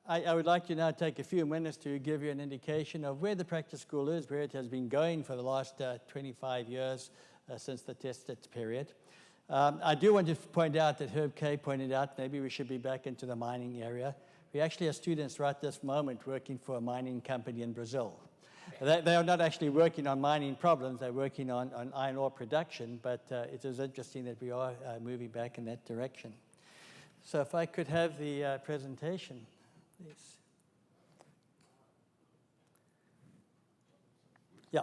I would like to now take a few minutes to give you an indication of where the practice school is, where it has been going for the last 25 years since the tested period. I do want to point out that Herb Kay pointed out maybe we should be back into the mining area. We actually have students right this moment working for a mining company in Brazil. They are not actually working on mining problems, they're working on iron ore production, but it is interesting that we are moving back in that direction. So if I could have the presentation, please. Yeah.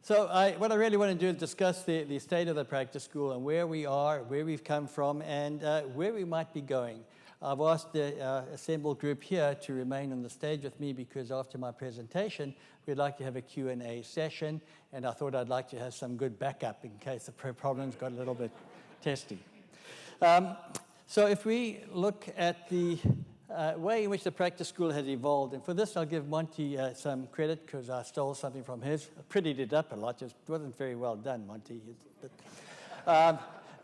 So what I really want to do is discuss the state of the practice school and where we are, where we've come from, and where we might be going. I've asked the assembled group here to remain on the stage with me because after my presentation, we'd like to have a Q&A session, and I thought I'd like to have some good backup in case the problems got a little bit testy. So if we look at the way in which the practice school has evolved, and for this I'll give Monty some credit because I stole something from his. I prettied it up a lot, just wasn't very well done, Monty.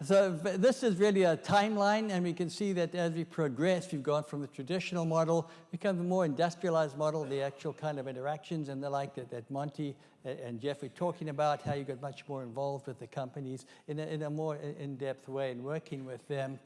So this is really a timeline, and we can see that as we progress, we've gone from the traditional model, become the more industrialized model, the actual kind of interactions and the like that Monty and Jeff were talking about, how you got much more involved with the companies in a more in-depth way and working with them.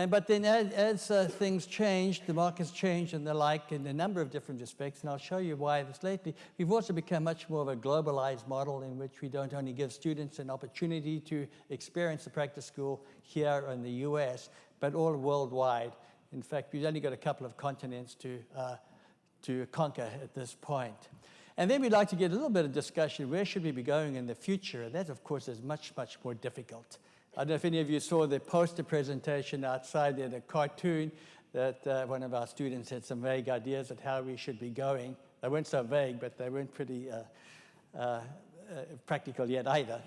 But then as things changed, the markets changed and the like in a number of different respects, and I'll show you why this lately. We've also become much more of a globalized model in which we don't only give students an opportunity to experience the practice school here in the US, but all worldwide. In fact, we've only got a couple of continents to conquer at this point. And then we'd like to get a little bit of discussion, where should we be going in the future? And that, of course, is much, much more difficult. I don't know if any of you saw the poster presentation outside there, the cartoon that one of our students had some vague ideas of how we should be going. They weren't so vague, but they weren't pretty practical yet either.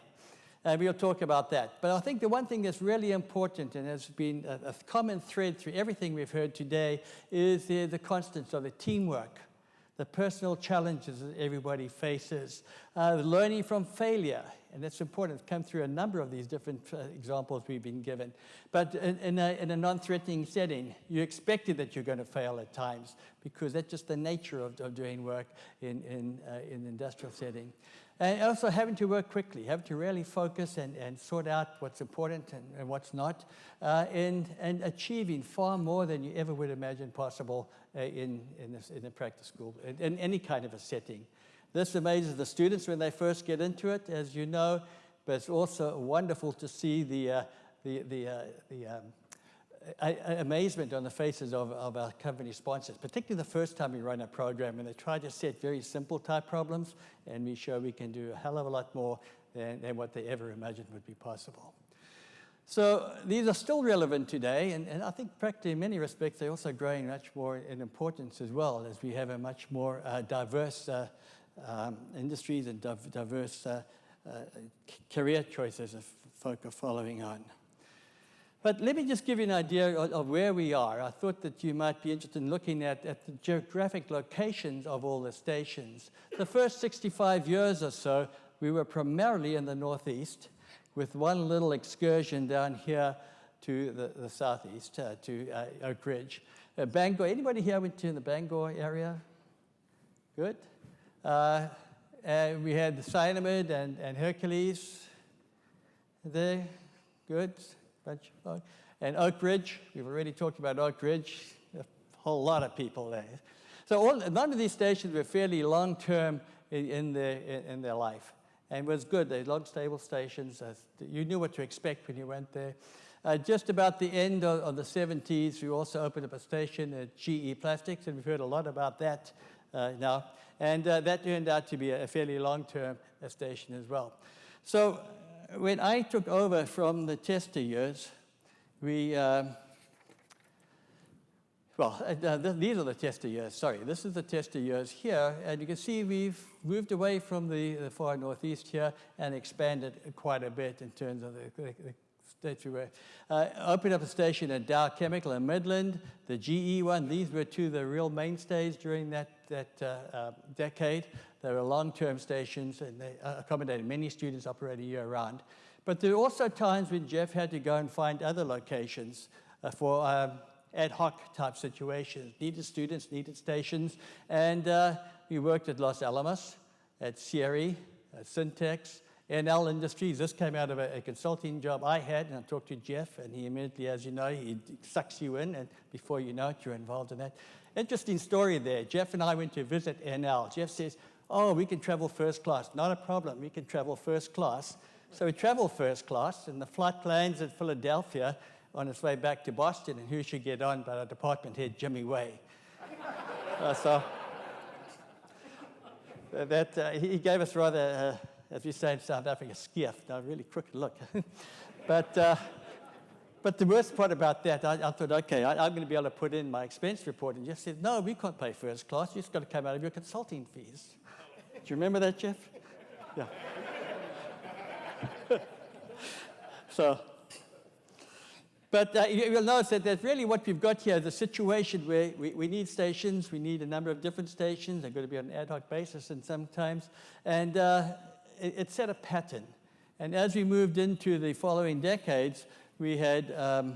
And we'll talk about that. But I think the one thing that's really important and has been a common thread through everything we've heard today is the constants of the teamwork, the personal challenges that everybody faces, learning from failure, and that's important. It's come through a number of these different examples we've been given. But in a non-threatening setting, you expected that you're going to fail at times because that's just the nature of doing work in an industrial setting. And also having to work quickly, having to really focus and sort out what's important and what's not, and achieving far more than you ever would imagine possible in a practice school, in any kind of a setting. This amazes the students when they first get into it, as you know, but it's also wonderful to see the amazement on the faces of our company sponsors, particularly the first time we run a program, and they try to set very simple type problems, and we show we can do a hell of a lot more than what they ever imagined would be possible. So these are still relevant today, and I think practically in many respects they're also growing much more in importance as well, as we have a much more diverse industries and diverse career choices that folk are following on. But let me just give you an idea of where we are. I thought that you might be interested in looking at the geographic locations of all the stations. The first 65 years or so, we were primarily in the Northeast, with one little excursion down here to the southeast, to Oak Ridge. Bangor, anybody here went to the Bangor area? Good. We had the Cyanamid and Hercules there. Good. And Oak Ridge, we've already talked about Oak Ridge, a whole lot of people there. So none of these stations were fairly long-term in their life. And it was good, they're long, stable stations. You knew what to expect when you went there. Just about the end of the 70s, we also opened up a station at GE Plastics, and we've heard a lot about that now. And that turned out to be a fairly long-term station as well. So when I took over from the tester years, these are the tester years, sorry. This is the tester years here, and you can see we've moved away from the far northeast here and expanded quite a bit in terms of the states we were. Opened up a station at Dow Chemical in Midland, the GE one. These were two of the real mainstays during that decade. They were long-term stations, and they accommodated many students operating year-round. But there were also times when Jeff had to go and find other locations for ad hoc type situations, needed students, needed stations. And we worked at Los Alamos, at Sierra, at Syntex, NL Industries. This came out of a consulting job I had, and I talked to Jeff, and he immediately, as you know, he sucks you in, and before you know it, you're involved in that. Interesting story there. Jeff and I went to visit NL. Jeff says, oh, we can travel first class. Not a problem, we can travel first class. So we traveled first class, and the flight lands at Philadelphia on its way back to Boston, and who should get on but our department head, Jimmy Way. He gave us rather, as we say in South Africa, skiff, a really crooked look. But the worst part about that, I thought, okay, I'm going to be able to put in my expense report, and Jeff said, no, we can't pay first class. You just got to come out of your consulting fees. Do you remember that, Jeff? Yeah. But you'll notice that really what we've got here is a situation where we need stations, we need a number of different stations. They're going to be on an ad hoc basis and sometimes. And it set a pattern. And as we moved into the following decades, we had a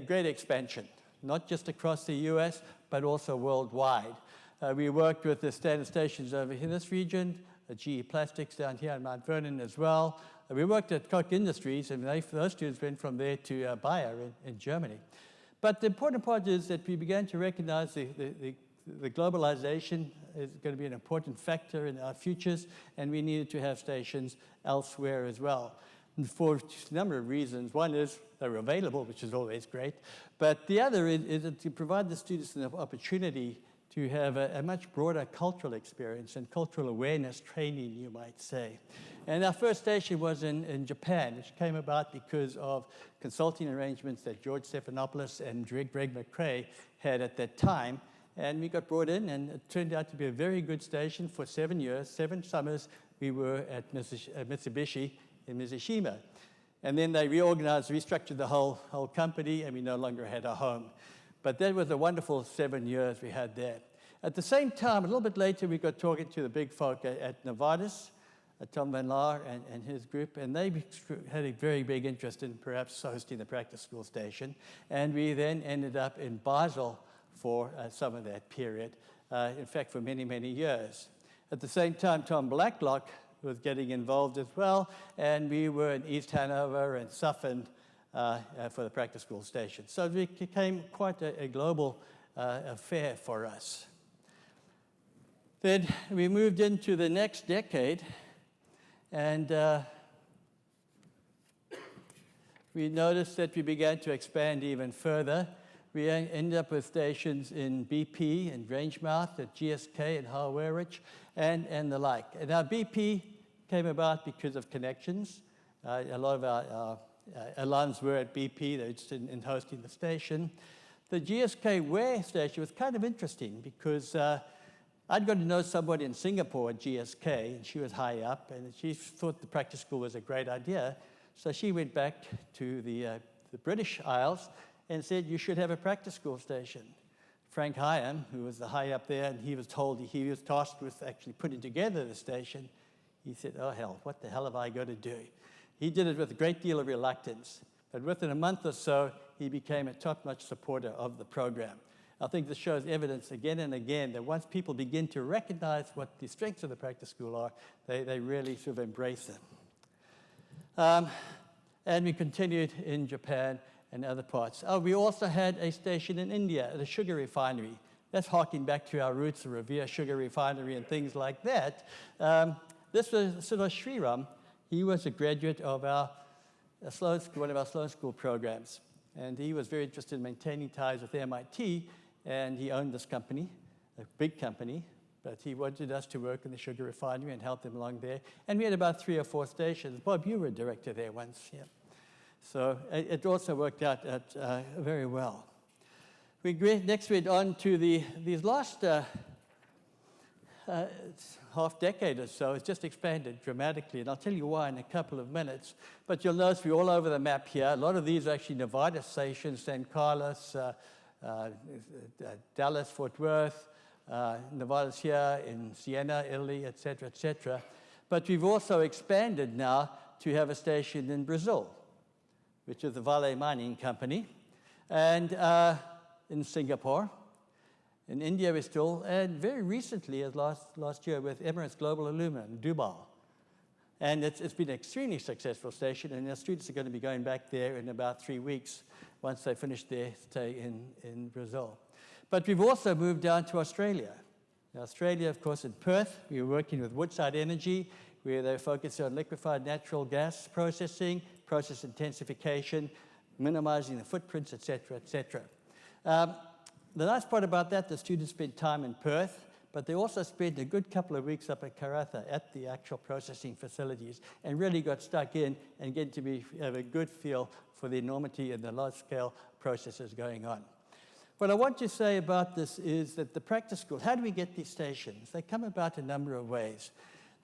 great expansion, not just across the US, but also worldwide. We worked with the standard stations over in this region, GE Plastics down here in Mount Vernon as well. We worked at Koch Industries, and those students went from there to Bayer in Germany. But the important part is that we began to recognize the globalization is going to be an important factor in our futures, and we needed to have stations elsewhere as well. And for a number of reasons. One is they're available, which is always great. But the other is to provide the students an opportunity to have a much broader cultural experience and cultural awareness training, you might say. And our first station was in Japan, which came about because of consulting arrangements that George Stephanopoulos and Greg McCrae had at that time. And we got brought in, and it turned out to be a very good station for 7 years. 7 summers we were at Mitsubishi in Mizushima. And then they reorganized, restructured the whole company, and we no longer had a home. But that was a wonderful 7 years we had there. At the same time, a little bit later, we got talking to the big folk at Novartis, Tom Van Laar and his group, and they had a very big interest in perhaps hosting the practice school station. And we then ended up in Basel for some of that period, in fact, for many, many years. At the same time, Tom Blacklock was getting involved as well, and we were in East Hanover and Suffern for the practice school station. So it became quite a global affair for us. Then we moved into the next decade, and we noticed that we began to expand even further. We ended up with stations in BP and Grangemouth, at GSK and Harwerich, and the like. And our BP came about because of connections. A lot of our alums were at BP. They're interested in hosting the station. The GSK Ware station was kind of interesting because I'd got to know somebody in Singapore at GSK, and she was high up, and she thought the practice school was a great idea. So she went back to the British Isles and said, you should have a practice school station. Frank Hyam, who was the high up there, and he was told he was tasked with actually putting together the station. He said, oh, hell, what the hell have I got to do? He did it with a great deal of reluctance. But within a month or so, he became a top-notch supporter of the program. I think this shows evidence again and again that once people begin to recognize what the strengths of the practice school are, they really sort of embrace them. And we continued in Japan and other parts. Oh, we also had a station in India at a sugar refinery. That's harking back to our roots, the Revere Sugar Refinery and things like that. This was Suresh Sriram. He was a graduate of one of our Sloan School programs. And he was very interested in maintaining ties with MIT, and he owned this company, a big company, but he wanted us to work in the sugar refinery and help them along there. And we had about 3 or 4 stations. Bob, you were a director there once, yeah. So it also worked out very well. Next we went on to these last half decade or so. It's just expanded dramatically, and I'll tell you why in a couple of minutes. But you'll notice we're all over the map here. A lot of these are actually Novartis stations, San Carlos, Dallas, Fort Worth, Novartis here in Siena, Italy, et cetera, et cetera. But we've also expanded now to have a station in Brazil, which is the Vale Mining Company. And in Singapore, in India we're still, and very recently, as last year, with Emirates Global Aluminum, Dubai. And it's been an extremely successful station, and our students are going to be going back there in about 3 weeks once they finish their stay in Brazil. But we've also moved down to Australia. In Australia, of course, in Perth, we were working with Woodside Energy, where they focus on liquefied natural gas processing, process intensification, minimizing the footprints, et cetera, et cetera. The nice part about that, the students spent time in Perth, but they also spent a good couple of weeks up at Karratha at the actual processing facilities and really got stuck in and get to have a good feel for the enormity and the large-scale processes going on. What I want to say about this is that the practice schools, how do we get these stations? They come about a number of ways.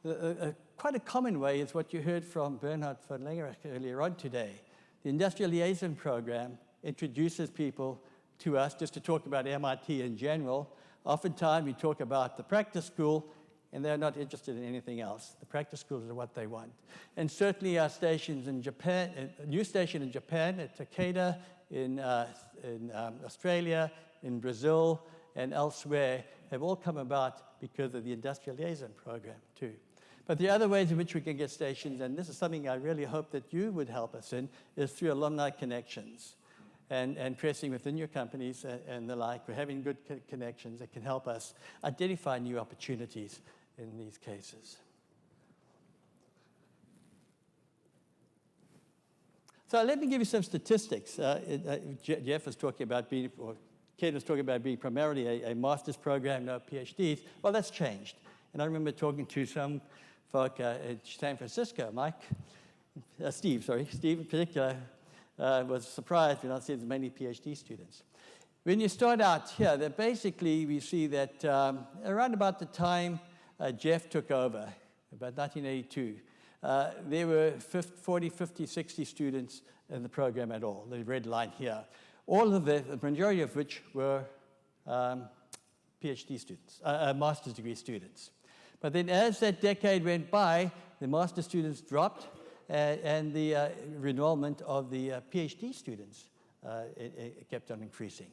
Quite a common way is what you heard from Bernhard von Lengerach earlier on today. The Industrial Liaison Program introduces people to us just to talk about MIT in general. Oftentimes we talk about the practice school, and they're not interested in anything else. The practice schools are what they want. And certainly our stations in Japan, a new station in Japan at Takeda, in Australia, in Brazil, and elsewhere have all come about because of the Industrial Liaison Program too. But the other ways in which we can get stations, and this is something I really hope that you would help us in, is through alumni connections and pressing within your companies and the like. We're having good connections that can help us identify new opportunities in these cases. So let me give you some statistics. Jeff was talking about being, or Ken was talking about being primarily a master's program, no PhDs. Well, that's changed. And I remember talking to some folk in San Francisco, Steve in particular, was surprised when I said there's many PhD students. When you start out here, that basically we see that around about the time Jeff took over, about 1982, there were 40, 50, 60 students in the program at all, the red line here. All of the majority of which were PhD students, master's degree students. But then as that decade went by, the master's students dropped, and the enrollment of the PhD students it kept on increasing.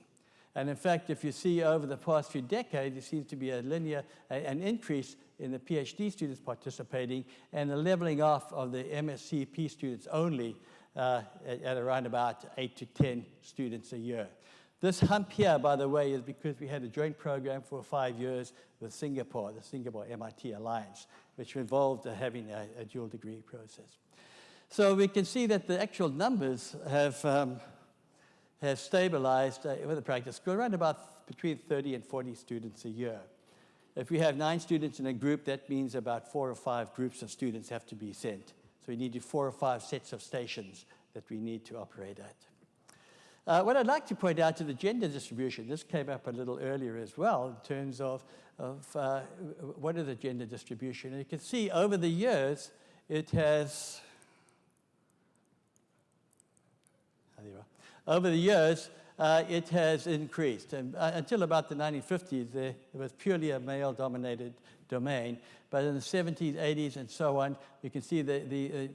And in fact, if you see over the past few decades, there seems to be an increase in the PhD students participating and a leveling off of the MSc students only at around about 8 to 10 students a year. This hump here, by the way, is because we had a joint program for 5 years with Singapore, the Singapore-MIT Alliance, which involved having a dual degree process. So we can see that the actual numbers have stabilized with the practice school, around about between 30 and 40 students a year. If we have 9 students in a group, that means about 4 or 5 groups of students have to be sent. So we need 4 or 5 sets of stations that we need to operate at. What I'd like to point out to the gender distribution, this came up a little earlier as well, in terms of what is the gender distribution. And you can see over the years, it has, over the years, it has increased. And until about the 1950s, it was purely a male-dominated domain. But in the 70s, 80s, and so on, you can see the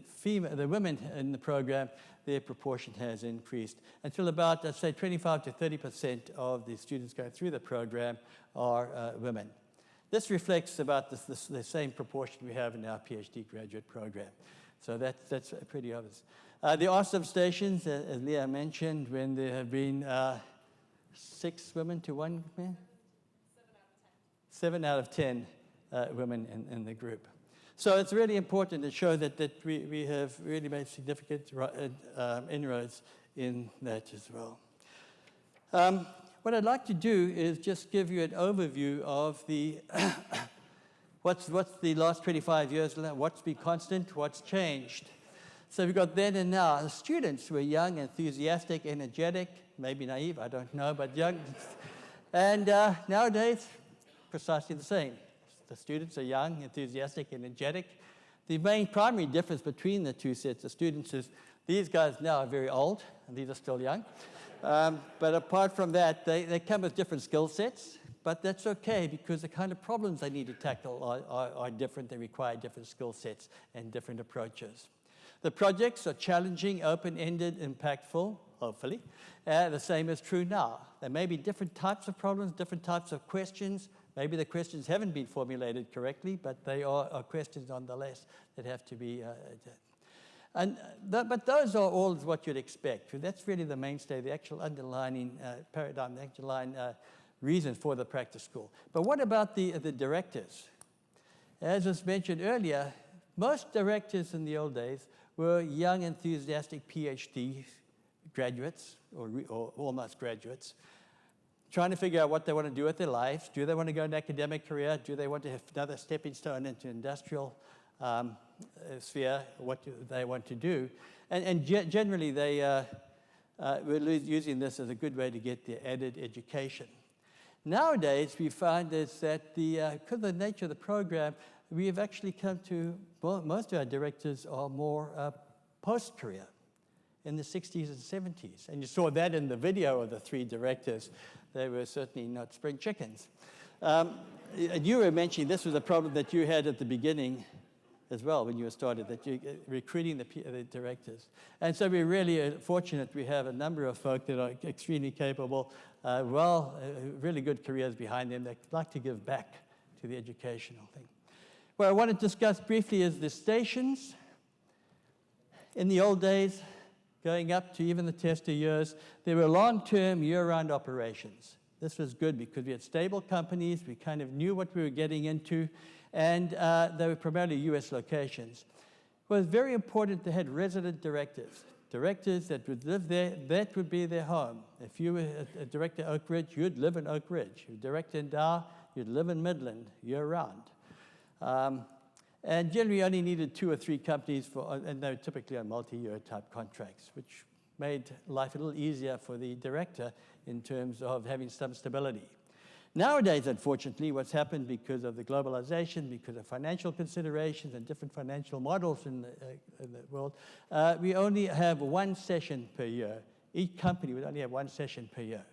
women in the program, their proportion has increased until about, let's say, 25 to 30% of the students going through the program are women. This reflects about the same proportion we have in our PhD graduate program. So that's pretty obvious. There are some stations, as Leah mentioned, when there have been 6 women to 1 man? 7 out of 10 women in the group. So it's really important to show that we have really made significant inroads in that as well. What I'd like to do is just give you an overview of the what's the last 25 years, what's been constant, what's changed. So we've got then and now. The students were young, enthusiastic, energetic, maybe naive, I don't know, but young. And nowadays, precisely the same. The students are young, enthusiastic, energetic. The main primary difference between the two sets of students is these guys now are very old, and these are still young. But apart from that, they come with different skill sets, but that's okay because the kind of problems they need to tackle are different. They require different skill sets and different approaches. The projects are challenging, open-ended, impactful, hopefully. The same is true now. There may be different types of problems, different types of questions. Maybe the questions haven't been formulated correctly, but they are questions nonetheless that have to be but those are all what you'd expect. That's really the mainstay, the actual underlining paradigm, the underlying reason for the practice school. But what about the directors? As was mentioned earlier, most directors in the old days were young, enthusiastic PhD graduates, or almost graduates, trying to figure out what they want to do with their lives. Do they want to go an academic career? Do they want to have another stepping stone into industrial sphere? What do they want to do? And generally, they were using this as a good way to get their added education. Nowadays, we find is that because of the nature of the program, we have actually come to, well, most of our directors are more post-career in the 60s and 70s. And you saw that in the video of the three directors. They were certainly not spring chickens. And you were mentioning this was a problem that you had at the beginning as well when you started, that you recruiting the directors. And so we're really fortunate we have a number of folk that are extremely capable, really good careers behind them that like to give back to the educational thing. What I want to discuss briefly is the stations. In the old days, going up to even the tester years, there were long-term, year-round operations. This was good because we had stable companies, we kind of knew what we were getting into, and they were primarily US locations. It was very important to have resident directors that would live there, that would be their home. If you were a director at Oak Ridge, you'd live in Oak Ridge. If you were a director in Dow, you'd live in Midland year-round. And generally only needed 2 or 3 companies, and they were typically on multi-year type contracts, which made life a little easier for the director in terms of having some stability. Nowadays, unfortunately, what's happened because of the globalization, because of financial considerations and different financial models in the world, we only have 1 session per year. Each company would only have 1 session per year,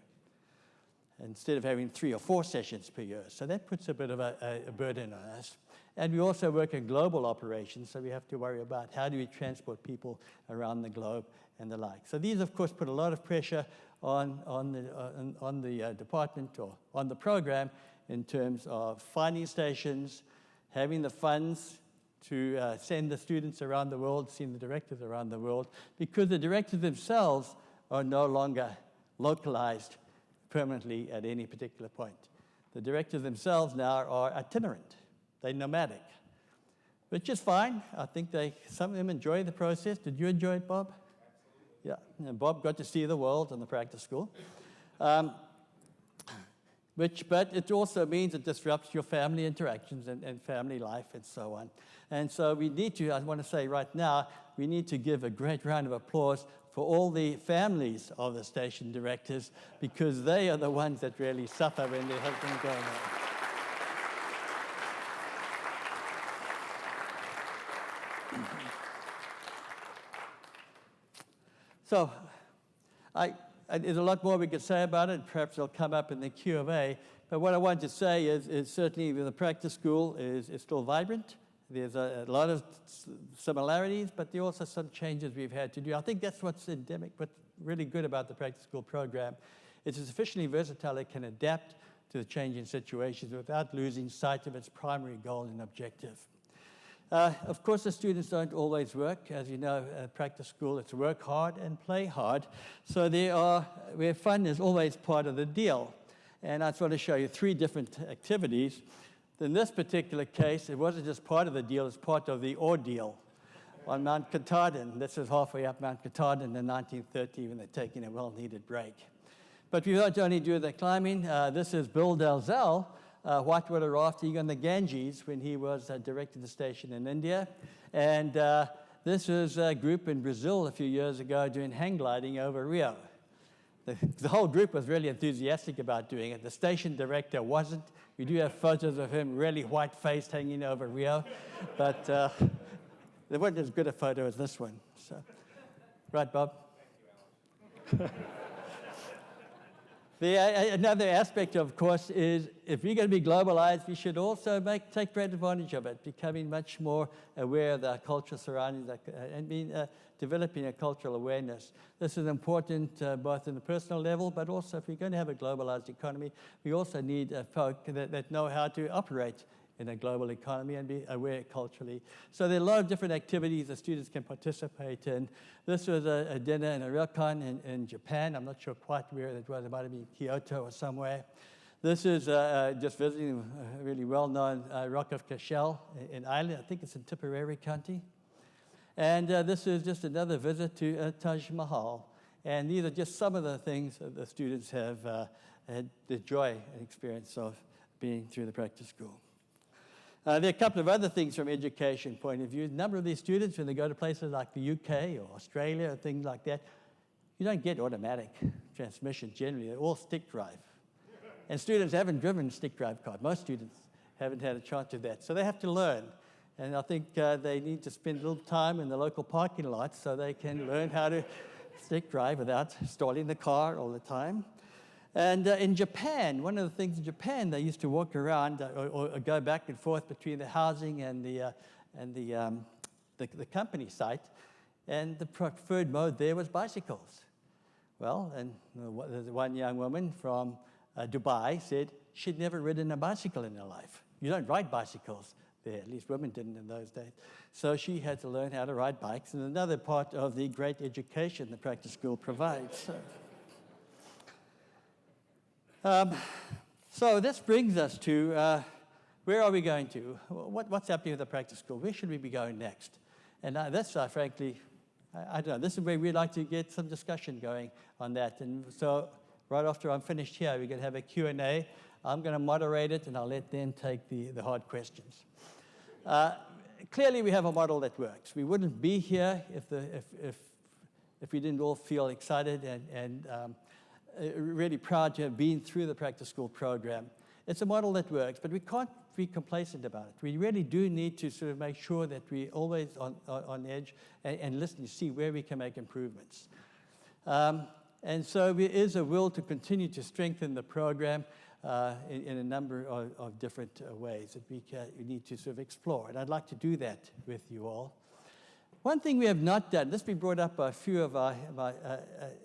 instead of having 3 or 4 sessions per year. So that puts a bit of a burden on us. And we also work in global operations, so we have to worry about how do we transport people around the globe and the like. So these, of course, put a lot of pressure on the department or on the program in terms of finding stations, having the funds to send the students around the world, send the directors around the world, because the directors themselves are no longer localized permanently at any particular point. The directors themselves now are itinerant. They're nomadic, which is fine. I think some of them enjoy the process. Did you enjoy it, Bob? Absolutely. Yeah, and Bob got to see the world in the practice school. But it also means it disrupts your family interactions and family life and so on. And so we need to, I want to say right now, we need to give a great round of applause for all the families of the station directors, because they are the ones that really suffer when their husbands go away. So there's a lot more we could say about it. Perhaps it'll come up in the Q&A. But what I want to say is certainly the practice school is still vibrant. There's a lot of similarities, but there are also some changes we've had to do. I think that's what's endemic, what's really good about the practice school program. It's sufficiently versatile it can adapt to the changing situations without losing sight of its primary goal and objective. Of course, the students don't always work. As you know, at practice school, it's work hard and play hard. So where fun is always part of the deal. And I just want to show you 3 different activities. In this particular case, it wasn't just part of the deal, it's part of the ordeal on Mount Katahdin. This is halfway up Mount Katahdin in 1930 when they're taking a well-needed break. But we don't only do the climbing. This is Bill Dalzell, whitewater rafting on the Ganges when he was directing the station in India. And this was a group in Brazil a few years ago doing hang gliding over Rio. The whole group was really enthusiastic about doing it. The station director wasn't. We do have photos of him really white-faced hanging over Rio, but there wasn't as good a photo as this one. So, right, Bob? Another aspect, of course, is if we're going to be globalized, we should also take great advantage of it, becoming much more aware of our cultural surroundings and developing a cultural awareness. This is important both in the personal level, but also if we're going to have a globalized economy, we also need folk that know how to operate in a global economy and be aware culturally. So there are a lot of different activities that students can participate in. This was a dinner in a ryokan in Japan. I'm not sure quite where it was. It might have been Kyoto or somewhere. This is just visiting a really well-known Rock of Cashel in Ireland. I think it's in Tipperary County. And this is just another visit to Taj Mahal. And these are just some of the things that the students have had the joy and experience of being through the practice school. There are a couple of other things from education point of view. A number of these students, when they go to places like the UK or Australia or things like that, you don't get automatic transmission generally. They're all stick drive. And students haven't driven stick drive cars. Most students haven't had a chance of that. So they have to learn. And I think they need to spend a little time in the local parking lot so they can learn how to stick drive without stalling the car all the time. And in Japan, one of the things in Japan, they used to walk around or go back and forth between the housing and the company site, and the preferred mode there was bicycles. Well, and there's one young woman from Dubai said she'd never ridden a bicycle in her life. You don't ride bicycles there, at least women didn't in those days. So she had to learn how to ride bikes, and another part of the great education the practice school provides. So this brings us to where are we going to? What's happening with the practice school? Where should we be going next? And this, frankly, I don't know. This is where we'd like to get some discussion going on that. And so right after I'm finished here, we're going to have a Q&A. I'm going to moderate it, and I'll let them take the hard questions. Clearly, we have a model that works. We wouldn't be here if we didn't all feel excited and really proud to have been through the practice school program. It's a model that works, but we can't be complacent about it. We really do need to sort of make sure that we're always on edge and listen to see where we can make improvements. And so there is a will to continue to strengthen the program in a number of different ways that we need to sort of explore. And I'd like to do that with you all. One thing we have not done, this has been brought up by a few of my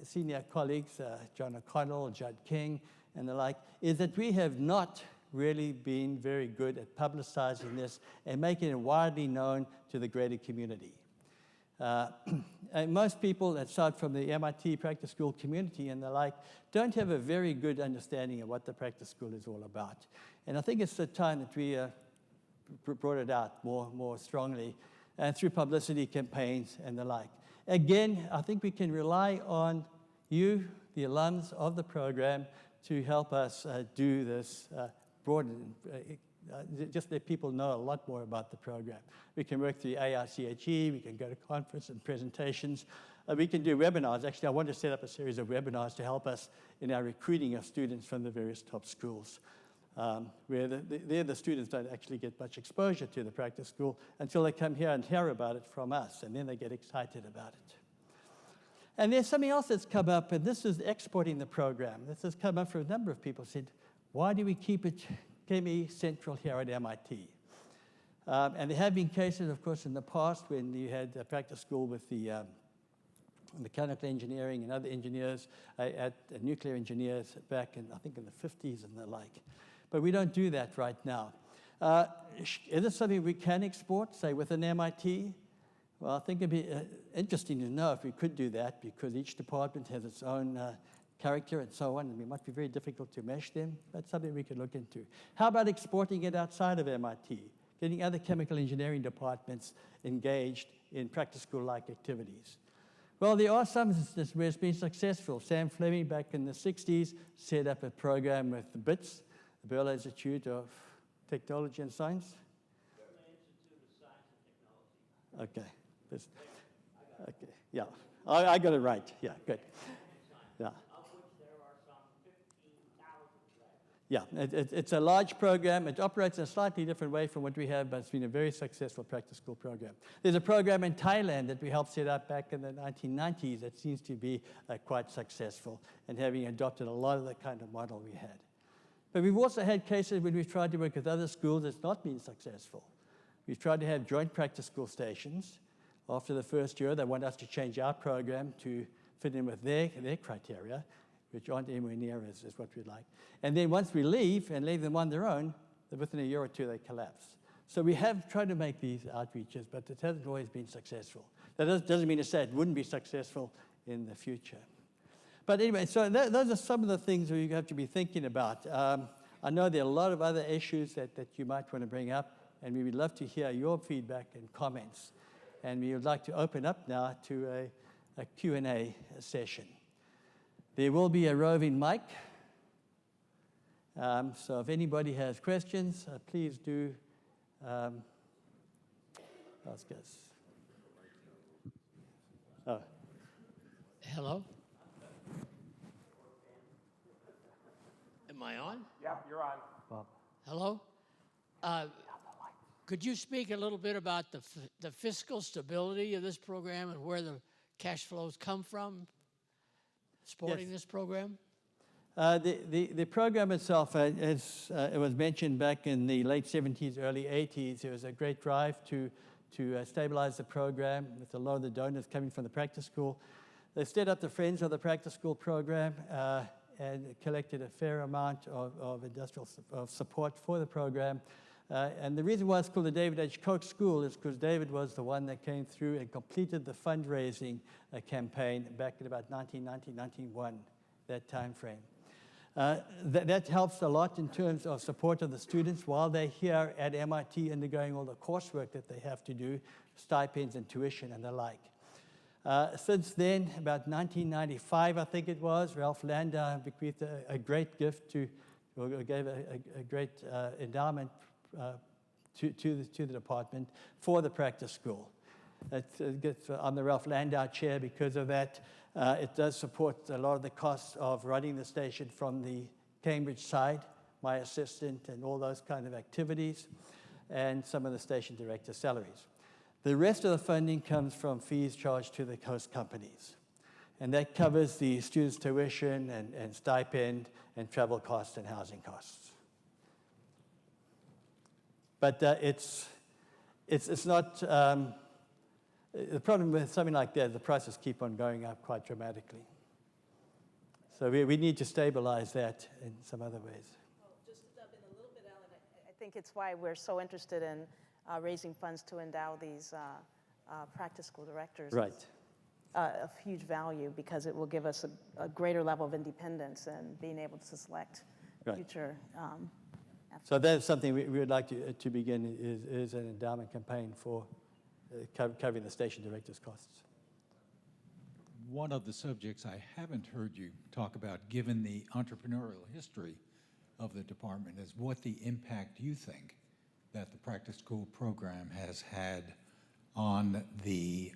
senior colleagues, John O'Connell, Judd King, and the like, is that we have not really been very good at publicizing this and making it widely known to the greater community. And most people, aside from the MIT practice school community and the like, don't have a very good understanding of what the practice school is all about. And I think it's the time that we brought it out more strongly through publicity campaigns and the like. Again, I think we can rely on you, the alums of the program, to help us do this broaden, just let people know a lot more about the program. We can work through ARCHE, we can go to conference and presentations. We can do webinars. Actually, I want to set up a series of webinars to help us in our recruiting of students from the various top schools, where the students don't actually get much exposure to the practice school until they come here and hear about it from us, and then they get excited about it. And there's something else that's come up, and this is exporting the program. This has come up for a number of people, said, why do we keep it central here at MIT? And there have been cases, of course, in the past when you had a practice school with the mechanical engineering and other engineers, nuclear engineers back in, I think, in the 50s and the like. But we don't do that right now. Is it something we can export, say, with an MIT? Well, I think it'd be interesting to know if we could do that, because each department has its own character and so on, and it might be very difficult to mesh them. That's something we could look into. How about exporting it outside of MIT, getting other chemical engineering departments engaged in practice school-like activities? Well, there are some instances where it's been successful. Sam Fleming, back in the 60s, set up a program with the BITS, the Berlin Institute of Technology and Science. Berlin Institute of Science and Technology. Okay. Okay. Yeah. I got it right. Yeah, good. Yeah. Of which there are some 15,000 left. Yeah, it's a large program. It operates in a slightly different way from what we have, but it's been a very successful practice school program. There's a program in Thailand that we helped set up back in the 1990s that seems to be quite successful and having adopted a lot of the kind of model we had. But we've also had cases when we've tried to work with other schools that's not been successful. We've tried to have joint practice school stations. After the first year, they want us to change our program to fit in with their criteria, which aren't anywhere near as what we'd like. And then once we leave and leave them on their own, within a year or two, they collapse. So we have tried to make these outreaches, but it hasn't always been successful. That doesn't mean to say it wouldn't be successful in the future. But anyway, so those are some of the things that you have to be thinking about. I know there are a lot of other issues that you might want to bring up, and we would love to hear your feedback and comments. And we would like to open up now to a Q&A session. There will be a roving mic. So if anybody has questions, please do ask us. Oh. Hello? Am I on? Yeah, you're on. Bob. Hello? Could you speak a little bit about the fiscal stability of this program and where the cash flows come from supporting this program? The program itself, as it was mentioned back in the late 70s, early 80s, there was a great drive to stabilize the program with a lot of the donors coming from the practice school. They set up the Friends of the Practice School program and collected a fair amount of industrial support for the program. And the reason why it's called the David H. Koch School is because David was the one that came through and completed the fundraising campaign back in about 1990, 1991, that time frame. That helps a lot in terms of support of the students while they're here at MIT undergoing all the coursework that they have to do, stipends and tuition and the like. Since then, about 1995, I think it was, Ralph Landau bequeathed a great gift or gave a great endowment to the department for the practice school. It gets on the Ralph Landau chair because of that. It does support a lot of the costs of running the station from the Cambridge side, my assistant and all those kind of activities, and some of the station director salaries. The rest of the funding comes from fees charged to the host companies. And that covers the students' tuition and stipend and travel costs and housing costs. But it's not, the problem with something like that, the prices keep on going up quite dramatically. So we need to stabilize that in some other ways. Well, just to jump in a little bit, Alan, I think it's why we're so interested in raising funds to endow these practice school directors. Right. Of huge value because it will give us a greater level of independence and being able to select future. So that's something we would like to begin is an endowment campaign for covering the station director's costs. One of the subjects I haven't heard you talk about, given the entrepreneurial history of the department, is what the impact you think that the practice school program has had on the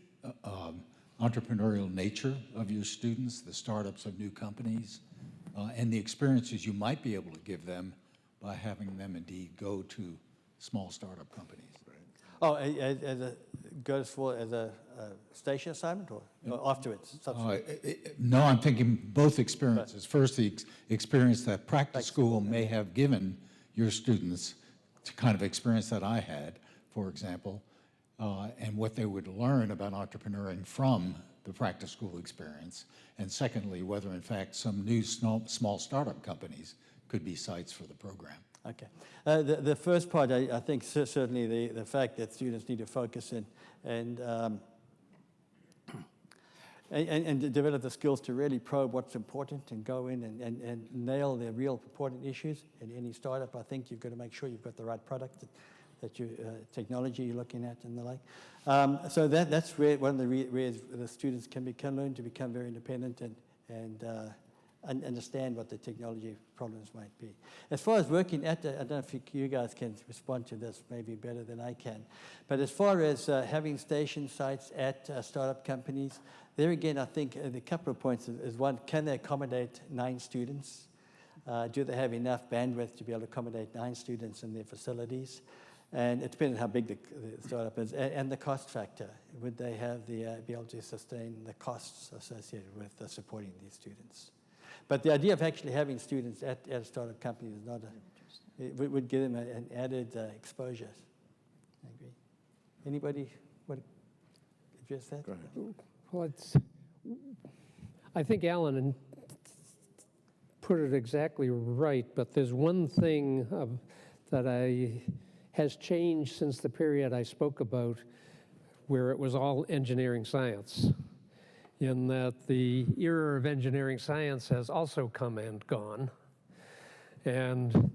entrepreneurial nature of your students, the startups of new companies, and the experiences you might be able to give them by having them indeed go to small startup companies. Oh, as a station assignment or afterwards? No, I'm thinking both experiences. First, the experience that practice school may have given your students, to kind of experience that I had, for example, and what they would learn about entrepreneuring from the practice school experience. And secondly, whether in fact some new small startup companies could be sites for the program. Okay. The first part, I think certainly the fact that students need to focus and develop the skills to really probe what's important and go in and nail the real important issues in any startup. I think you've got to make sure you've got the right product, that you technology you're looking at and the like. So that's where one of the ways the students can learn to become very independent and understand what the technology problems might be. As far as working at I don't know if you guys can respond to this maybe better than I can, but as far as having station sites at startup companies, there again I think the couple of points is one, can they accommodate 9 students? Do they have enough bandwidth to be able to accommodate 9 students in their facilities? And it depends on how big the startup is, and the cost factor. Would they have be able to sustain the costs associated with supporting these students? But the idea of actually having students at a startup company is not it would give them an added exposure. I agree. Anybody want to address that? Go ahead. Well, I think Alan put it exactly right, but there's one thing that has changed since the period I spoke about, where it was all engineering science, in that the era of engineering science has also come and gone, and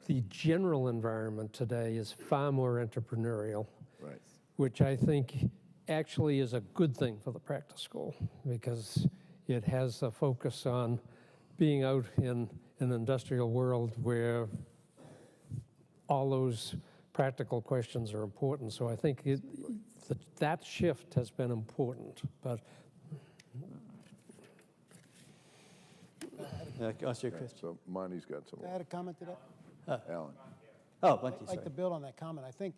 the general environment today is far more entrepreneurial, Right. which I think actually is a good thing for the practice school, because it has a focus on being out in an industrial world where all those practical questions are important. So I think that shift has been important. But Ask your question. So Monty's got some. I had a comment to that. Alan. Oh, Monty, I'd sorry. like to build on that comment. I think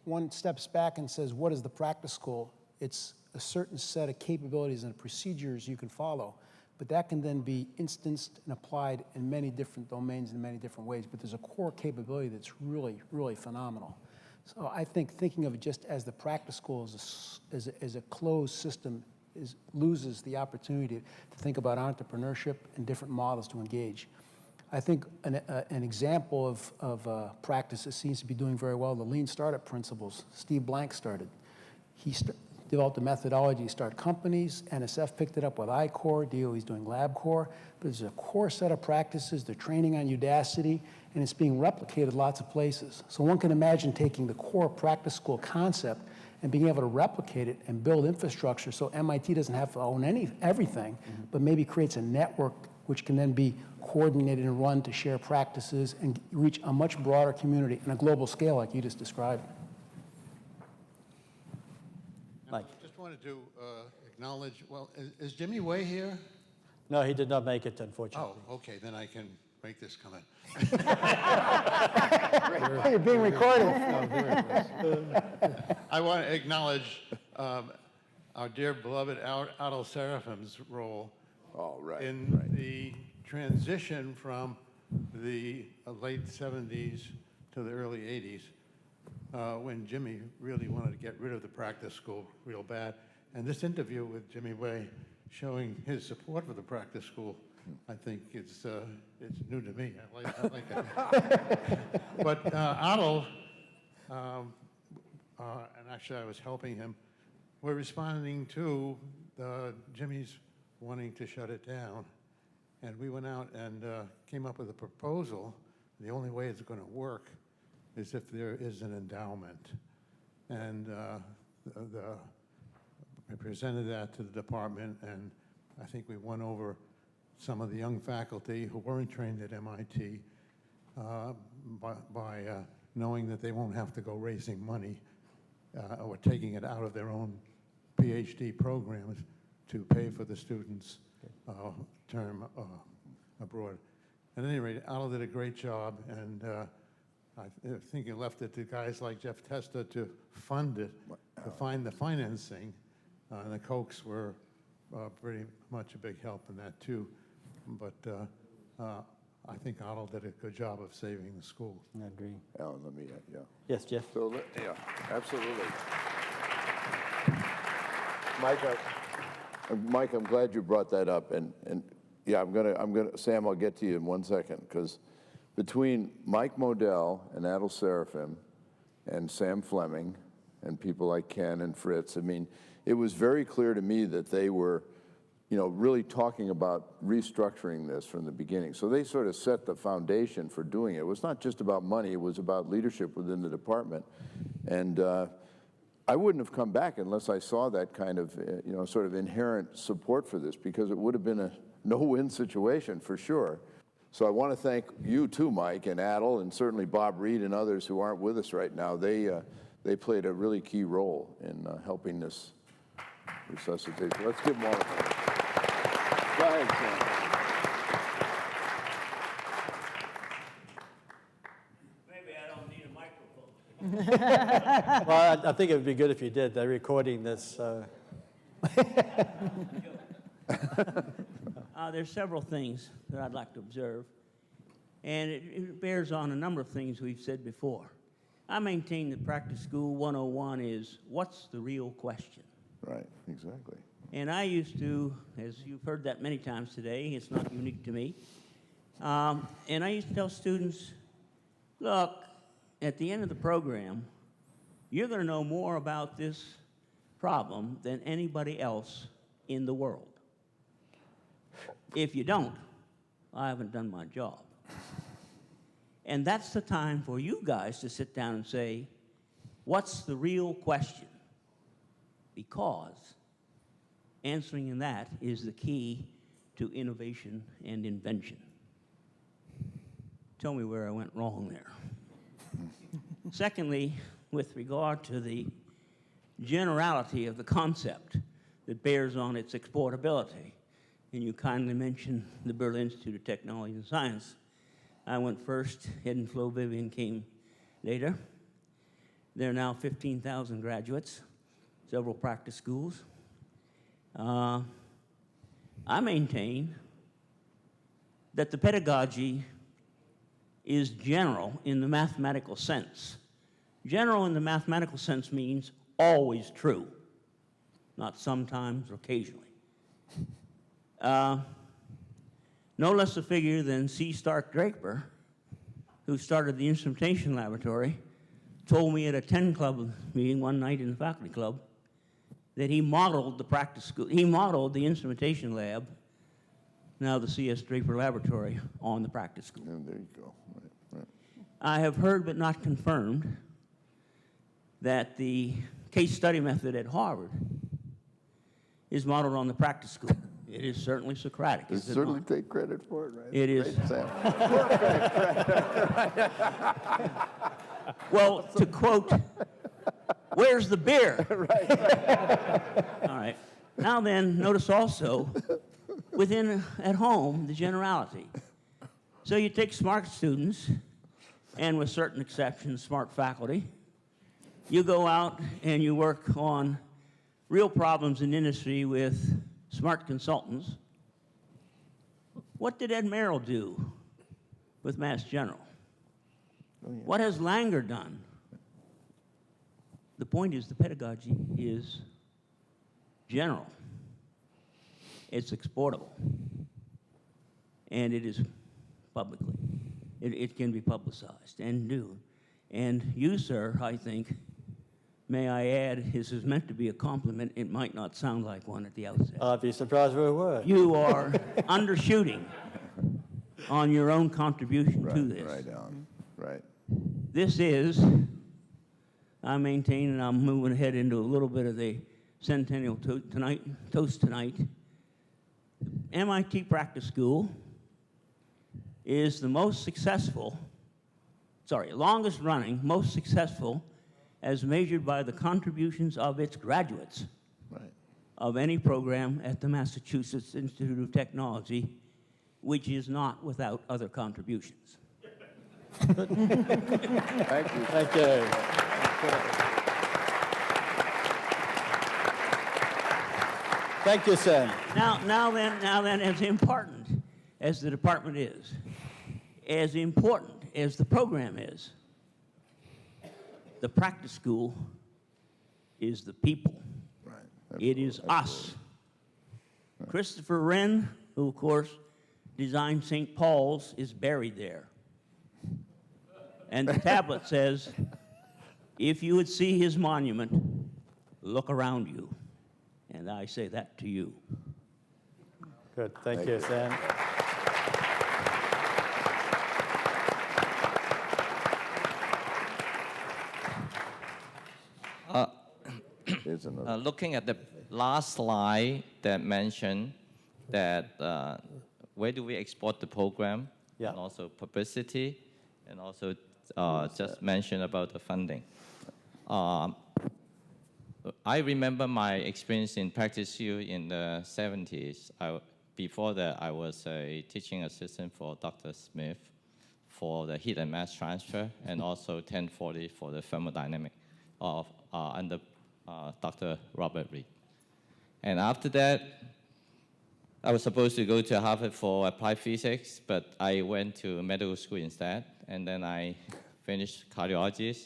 one steps back and says, what is the practice school? It's a certain set of capabilities and procedures you can follow, but that can then be instanced and applied in many different domains in many different ways. But there's a core capability that's really, really phenomenal. So I think thinking of it just as the practice school as a closed system loses the opportunity to think about entrepreneurship and different models to engage. I think an example of practice that seems to be doing very well, the lean startup principles, Steve Blank started. He developed a methodology to start companies. NSF picked it up with I-Core. DOE's doing LabCore. But there's a core set of practices. They're training on Udacity, and it's being replicated lots of places. So one can imagine taking the core practice school concept and being able to replicate it and build infrastructure so MIT doesn't have to own everything, but maybe creates a network which can then be coordinated and run to share practices and reach a much broader community on a global scale like you just described. Mike. Just wanted to acknowledge, well, is Jimmy Way here? No, he did not make it, unfortunately. Oh, okay, then I can make this comment. You're being recorded. I want to acknowledge our dear beloved Adel Seraphim's role Oh, right. in right. the transition from the late 70s to the early 80s, when Jimmy really wanted to get rid of the practice school real bad. And this interview with Jimmy Way showing his support for the practice school, I think it's new to me. I like it. But Adel, and actually I was helping him, we're responding to Jimmy's wanting to shut it down. And we went out and came up with a proposal. The only way it's going to work is if there is an endowment. And I presented that to the department, and I think we won over some of the young faculty who weren't trained at MIT by knowing that they won't have to go raising money or taking it out of their own PhD programs to pay for the students' term abroad. At any rate, Adel did a great job, and I think he left it to guys like Jeff Testa to fund it, to find the financing. And the Kochs were pretty much a big help in that too. But I think Adel did a good job of saving the school. I agree. Alan, let me, yeah. Yes, Jeff? So, yeah, absolutely. Mike, I'm glad you brought that up, and yeah, I'm gonna, Sam, I'll get to you in 1 second, because between Mike Modell and Adel Seraphim and Sam Fleming and people like Ken and Fritz, I mean, it was very clear to me that they were, really talking about restructuring this from the beginning. So they sort of set the foundation for doing it. It was not just about money, it was about leadership within the department. And I wouldn't have come back unless I saw that kind of, sort of inherent support for this, because it would have been a no-win situation for sure. So I want to thank you too, Mike, and Adel, and certainly Bob Reed and others who aren't with us right now. They played a really key role in helping this resuscitation. Let's give them all a hand. Go ahead, Sam. Well, I think it would be good if you did. They're recording this, so. There's several things that I'd like to observe, and it bears on a number of things we've said before. I maintain that Practice School 101 is, what's the real question? Right, exactly. And I used to, as you've heard that many times today, it's not unique to me, and I used to tell students, look, at the end of the program, you're going to know more about this problem than anybody else in the world. If you don't, I haven't done my job. And that's the time for you guys to sit down and say, what's the real question? Because answering that is the key to innovation and invention. Tell me where I went wrong there. Secondly, with regard to the generality of the concept that bears on its exportability, and you kindly mentioned the Berlin Institute of Technology and Science. I went first, Ed and Flo Vivian came later. There are now 15,000 graduates, several practice schools. I maintain that the pedagogy is general in the mathematical sense. General in the mathematical sense means always true, not sometimes or occasionally. No less a figure than C. Stark Draper, who started the instrumentation laboratory, told me at a 10 Club meeting one night in the faculty club that he modeled the practice school, he modeled the instrumentation lab, now the C.S. Draper Laboratory, on the practice school. And there you go. Right, right. I have heard but not confirmed that the case study method at Harvard is modeled on the practice school. It is certainly Socratic. You certainly take credit for it, right? It is. Great, Sam. Well, to quote, where's the beer? All right. Now then, notice also, at home, the generality. So you take smart students, and with certain exceptions, smart faculty. You go out and you work on real problems in industry with smart consultants. What did Ed Merrill do with Mass General? Oh, yeah. What has Langer done? The point is the pedagogy is general. It's exportable. And it is publicly. It can be publicized and do. And you, sir, I think, may I add, this is meant to be a compliment. It might not sound like one at the outset. I'd be surprised if it were. You are undershooting on your own contribution to this. Right on, right. This is, I maintain, and I'm moving ahead into a little bit of the centennial toast tonight. MIT Practice School is the most successful, longest running, most successful as measured by the contributions of its graduates of any program at the Massachusetts Institute of Technology, which is not without other contributions. Thank you. Thank you. Thank you, Sam. Now then, as important as the department is, as important as the program is, the practice school is the people. Right. It is us. Christopher Wren, who of course designed St. Paul's, is buried there. And the tablet says, if you would see his monument, look around you. And I say that to you. Good. Thank you, Sam. Here's another. Looking at the last slide that mentioned that where do we export the program, Yeah. and also publicity, and also just mention about the funding. I remember my experience in practice field in the 70s. Before that, I was a teaching assistant for Dr. Smith for the heat and mass transfer, and also 1040 for the thermodynamic of under Dr. Robert Reed. And after that, I was supposed to go to Harvard for applied physics, but I went to medical school instead, and then I finished cardiology.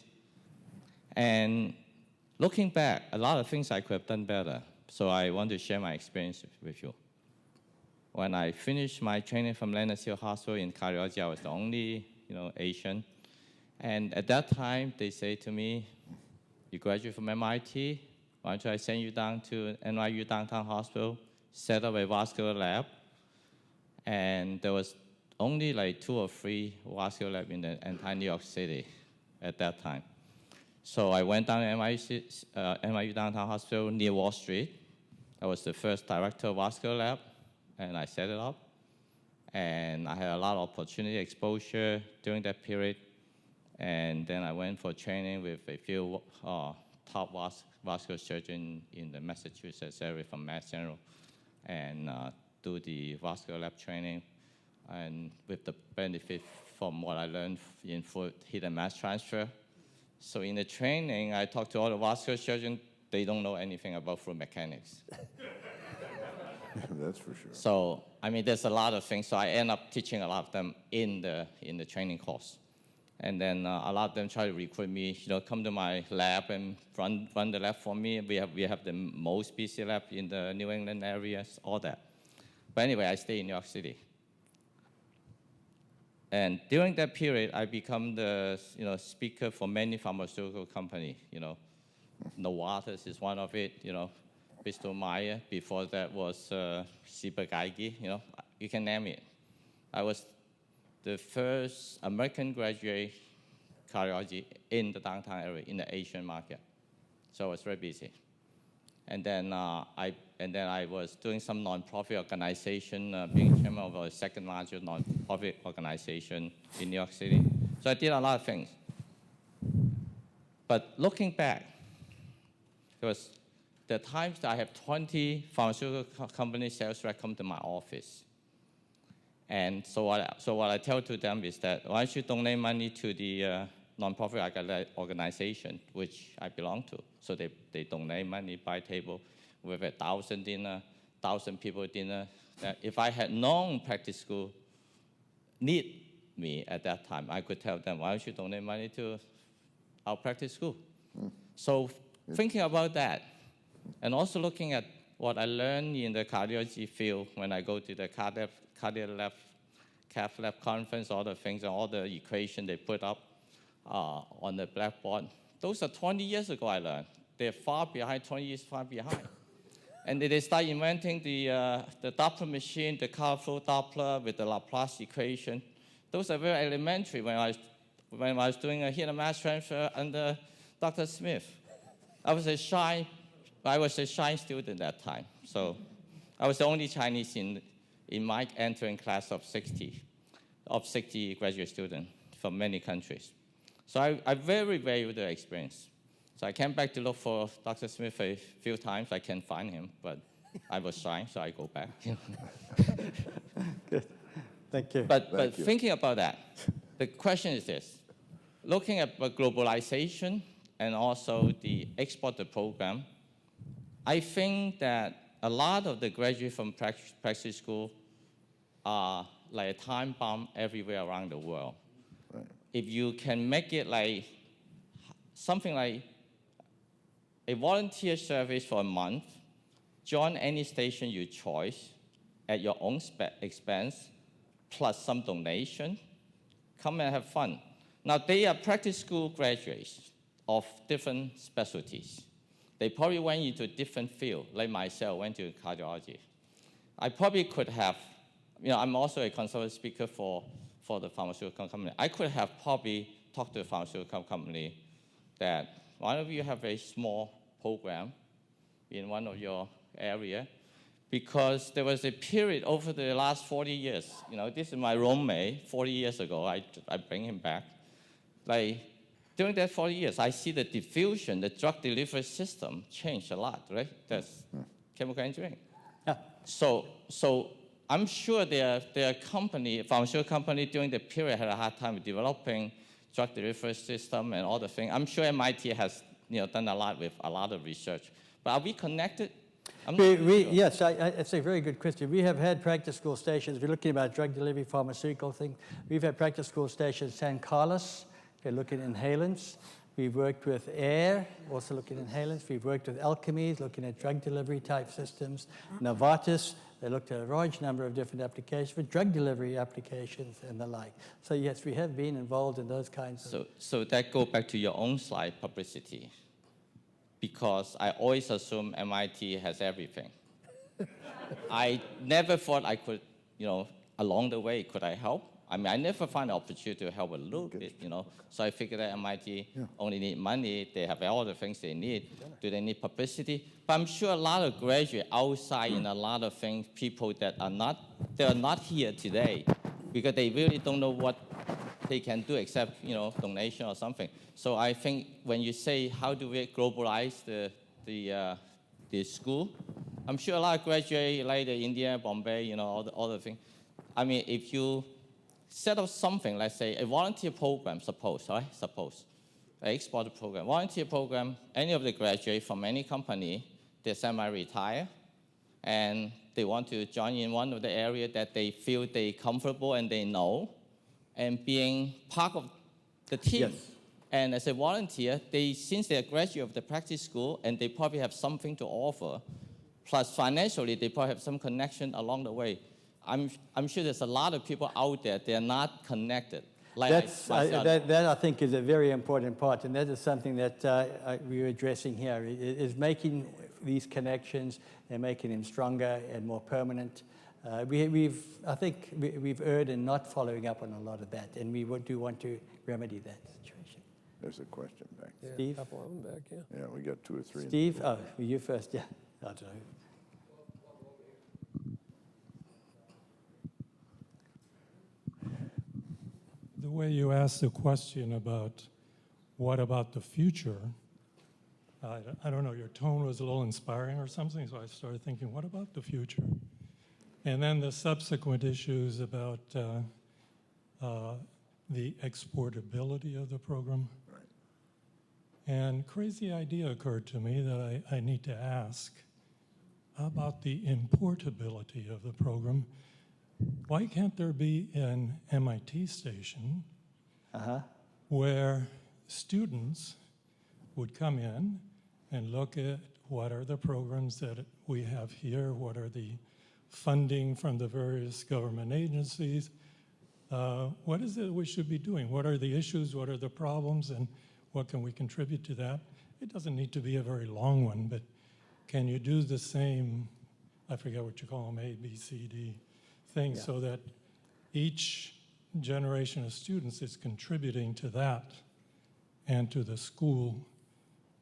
And looking back, a lot of things I could have done better, so I want to share my experience with you. When I finished my training from Millennial Hospital in cardiology, I was the only Asian. And at that time, they say to me, you graduate from MIT, why don't I send you down to NYU Downtown Hospital, set up a vascular lab, and there was only like 2 or 3 vascular labs in the entire New York City at that time. So I went down to NYU Downtown Hospital near Wall Street. I was the first director of vascular lab, and I set it up. And I had a lot of opportunity exposure during that period. And then I went for training with a few top vascular surgeons in the Massachusetts area from Mass General, and do the vascular lab training, and with the benefit from what I learned in fluid heat and mass transfer. So in the training, I talked to all the vascular surgeons. They don't know anything about fluid mechanics. That's for sure. So, I mean, there's a lot of things. So I end up teaching a lot of them in the training course. And then a lot of them try to recruit me, come to my lab and run the lab for me. We have the most busy lab in the New England areas, all that. But anyway, I stay in New York City. And during that period, I become the speaker for many pharmaceutical companies. Novartis is one of it. Bristol Myers. Before that was Ciba-Geigy. You can name it. I was the first American graduate cardiology in the downtown area in the Asian market. So I was very busy. And then I was doing some nonprofit organization, being chairman of a second largest nonprofit organization in New York City. So I did a lot of things. But looking back, there was the times that I have 20 pharmaceutical company sales reps come to my office. And so what I tell to them is that why should donate money to the nonprofit organization, which I belong to. So they donate money, buy table with 1,000 dinner, 1,000 people dinner. If I had known practice school need me at that time, I could tell them, why don't you donate money to our practice school? So thinking about that, and also looking at what I learned in the cardiology field when I go to the cath lab conference, all the things, and all the equations they put up on the blackboard. Those are 20 years ago I learned. They're far behind, 20 years far behind. And they start inventing the Doppler machine, the color-flow Doppler with the Laplace equation. Those are very elementary when I was doing a heat and mass transfer under Dr. Smith. I was a shy student at that time. So I was the only Chinese in my entering class of 60 graduate students from many countries. So I very valued the experience. So I came back to look for Dr. Smith a few times. I can't find him, but I was shy, so I go back. Good. Thank you. But thinking about that, the question is this. Looking at globalization and also the exporter program, I think that a lot of the graduates from practice school are like a time bomb everywhere around the world. Right. If you can make it like something like a volunteer service for a month, join any station you choose at your own expense, plus some donation, come and have fun. Now, they are practice school graduates of different specialties. They probably went into a different field, like myself, went to cardiology. I probably could have, I'm also a consultant speaker for the pharmaceutical company. I could have probably talked to the pharmaceutical company that why don't you have a small program in one of your area? Because there was a period over the last 40 years. This is my roommate 40 years ago. I bring him back. Like, during that 40 years, I see the diffusion, the drug delivery system changed a lot, right? That's chemical engineering. Yeah. So I'm sure their company, pharmaceutical company during the period had a hard time developing drug delivery system and all the things. I'm sure MIT has done a lot with a lot of research. But are we connected? I'm not really sure. Yes, it's a very good question. We have had practice school stations. We're looking about drug delivery, pharmaceutical thing. We've had practice school stations in San Carlos. They're looking at inhalants. We've worked with Air, also looking at inhalants. We've worked with Alchemies, looking at drug delivery type systems. Novartis, they looked at a large number of different applications for drug delivery applications and the like. So yes, we have been involved in those kinds of... So that goes back to your own slide, publicity. Because I always assume MIT has everything. I never thought I could, along the way, could I help? I mean, I never find an opportunity to help a little bit, So I figured that MIT only need money. They have all the things they need. Do they need publicity? But I'm sure a lot of graduates outside and a lot of things, people that are not here today because they really don't know what they can do except, donation or something. So I think when you say how do we globalize the school, I'm sure a lot of graduates like India, Bombay, all the things. I mean, if you set up something, let's say a volunteer program, suppose, an export program, volunteer program, any of the graduates from any company, they're semi-retired, and they want to join in one of the areas that they feel they're comfortable and they know, and being part of the team. Yes. And as a volunteer, since they're graduate of the practice school and they probably have something to offer, plus financially, they probably have some connection along the way. I'm sure there's a lot of people out there, they're not connected. Like that I think is a very important part, and that is something that we're addressing here, is making these connections and making them stronger and more permanent. I think we've erred in not following up on a lot of that, and we do want to remedy that situation. There's a question back there. Yeah, Steve? a couple of them back, yeah. Yeah, we got 2 or 3. Steve? Oh, you first, yeah. I don't know. The way you asked the question about what about the future, I don't know, your tone was a little inspiring or something, so I started thinking, what about the future? And then the subsequent issues about the exportability of the program. Right. And crazy idea occurred to me that I need to ask about the importability of the program. Why can't there be an MIT station where students would come in and look at what are the programs that we have here, what are the funding from the various government agencies, what is it we should be doing? What are the issues, what are the problems, and what can we contribute to that? It doesn't need to be a very long one, but can you do the same, I forget what you call them, A, B, C, D, things, so that each generation of students is contributing to that and to the school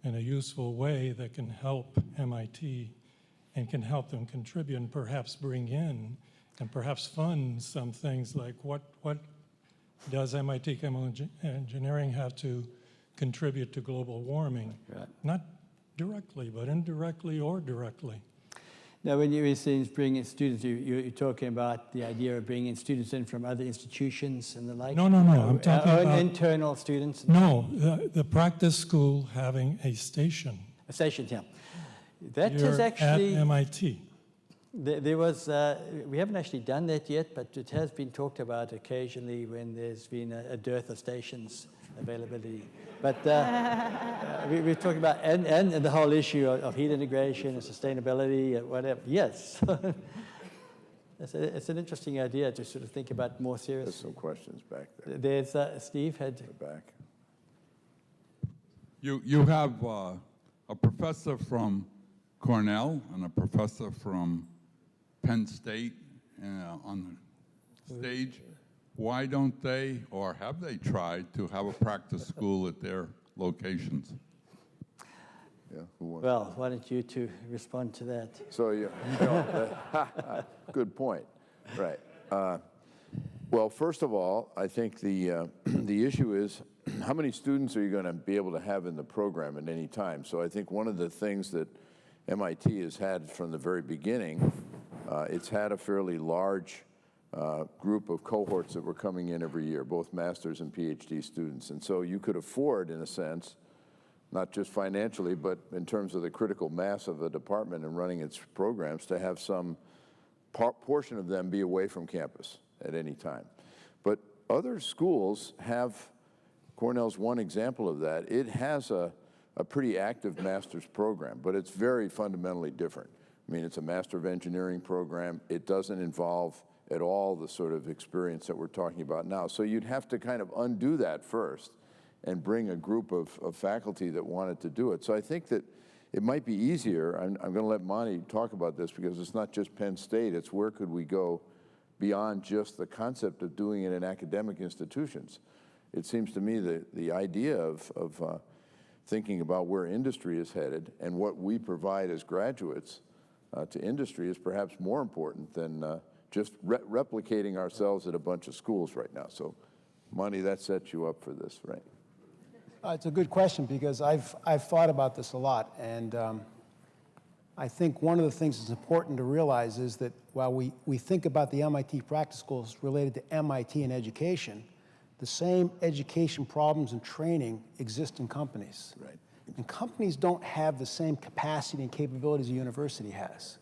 in a useful way that can help MIT and can help them contribute and perhaps bring in and perhaps fund some things like what does MIT Chemical Engineering have to contribute to global warming? Right. Not directly, but indirectly or directly. Now, when you say bringing students, you're talking about the idea of bringing students in from other institutions and the like? No. I'm talking about internal students? No, the practice school having a station. A station, yeah. That You're is actually... at MIT. There was, we haven't actually done that yet, but it has been talked about occasionally when there's been a dearth of stations availability. But we're talking about, and the whole issue of heat integration and sustainability and whatever. Yes. It's an interesting idea to sort of think about more seriously. There's some questions back there. There's Steve had... Back. You have a professor from Cornell and a professor from Penn State on the stage. Why don't they, or have they tried to have a practice school at their locations? Yeah, who wants? Well, why don't you two respond to that? So, good point. Right. Well, first of all, I think the issue is how many students are you going to be able to have in the program at any time? So I think one of the things that MIT has had from the very beginning It's had a fairly large group of cohorts that were coming in every year, both master's and PhD students. And so you could afford, in a sense, not just financially, but in terms of the critical mass of the department and running its programs, to have some portion of them be away from campus at any time. But other schools have, Cornell's one example of that. It has a pretty active master's program, but it's very fundamentally different. I mean, it's a Master of Engineering program. It doesn't involve at all the sort of experience that we're talking about now. So you'd have to kind of undo that first and bring a group of faculty that wanted to do it. So I think that it might be easier. I'm going to let Monty talk about this, because it's not just Penn State. It's where could we go beyond just the concept of doing it in academic institutions. It seems to me that the idea of thinking about where industry is headed and what we provide as graduates to industry is perhaps more important than just replicating ourselves at a bunch of schools right now. So, Monty, that sets you up for this, right? It's a good question, because I've thought about this a lot, and I think one of the things that's important to realize is that while we think about the MIT practice schools related to MIT and education, the same education problems and training exist in companies. Right. And companies don't have the same capacity and capabilities a university has.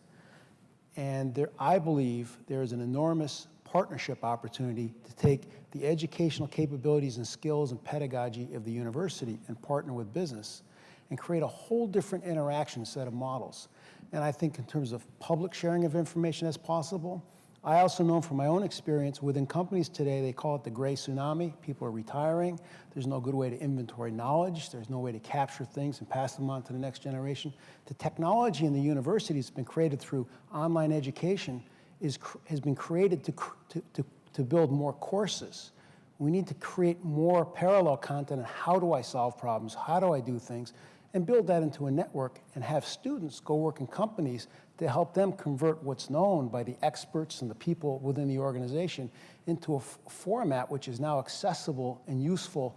And I believe there is an enormous partnership opportunity to take the educational capabilities and skills and pedagogy of the university and partner with business and create a whole different interaction set of models. And I think in terms of public sharing of information as possible, I also know from my own experience within companies today, they call it the gray tsunami. People are retiring. There's no good way to inventory knowledge. There's no way to capture things and pass them on to the next generation. The technology in the university has been created through online education has been created to build more courses. We need to create more parallel content on how do I solve problems, how do I do things, and build that into a network and have students go work in companies to help them convert what's known by the experts and the people within the organization into a format which is now accessible and useful,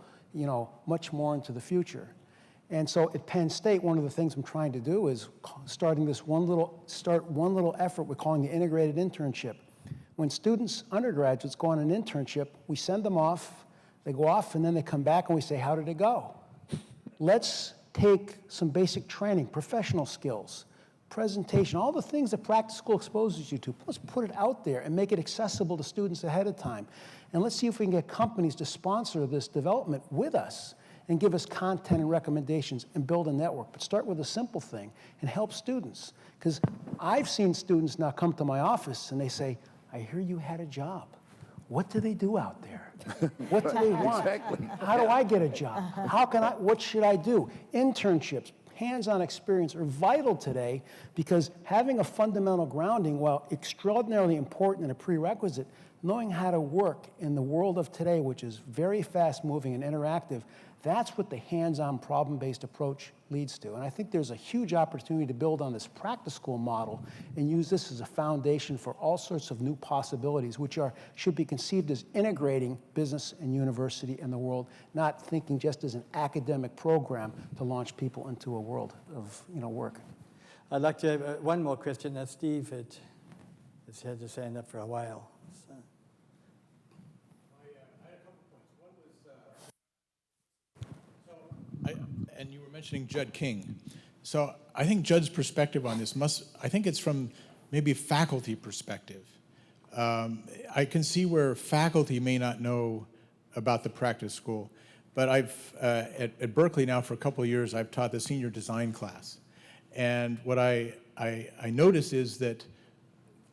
much more into the future. And so at Penn State, one of the things I'm trying to do is start one little effort we're calling the integrated internship. When students, undergraduates, go on an internship, we send them off, they go off, and then they come back and we say, how did it go? Let's take some basic training, professional skills, presentation, all the things that practice school exposes you to. Let's put it out there and make it accessible to students ahead of time. And let's see if we can get companies to sponsor this development with us and give us content and recommendations and build a network. But start with a simple thing and help students. Because I've seen students now come to my office and they say, I hear you had a job. What do they do out there? What do they want? Exactly. How do I get a job? What should I do? Internships, hands-on experience are vital today, because having a fundamental grounding, while extraordinarily important and a prerequisite, knowing how to work in the world of today, which is very fast-moving and interactive, that's what the hands-on problem-based approach leads to. And I think there's a huge opportunity to build on this practice school model and use this as a foundation for all sorts of new possibilities, which should be conceived as integrating business and university and the world, not thinking just as an academic program to launch people into a world of work. I'd like to have one more question. Steve has had his hand up for a while. So. I had a couple points. One was, and you were mentioning Judd King. So I think Judd's perspective on this I think it's from maybe a faculty perspective. I can see where faculty may not know about the practice school, but at Berkeley now for a couple of years, I've taught the senior design class. And what I notice is that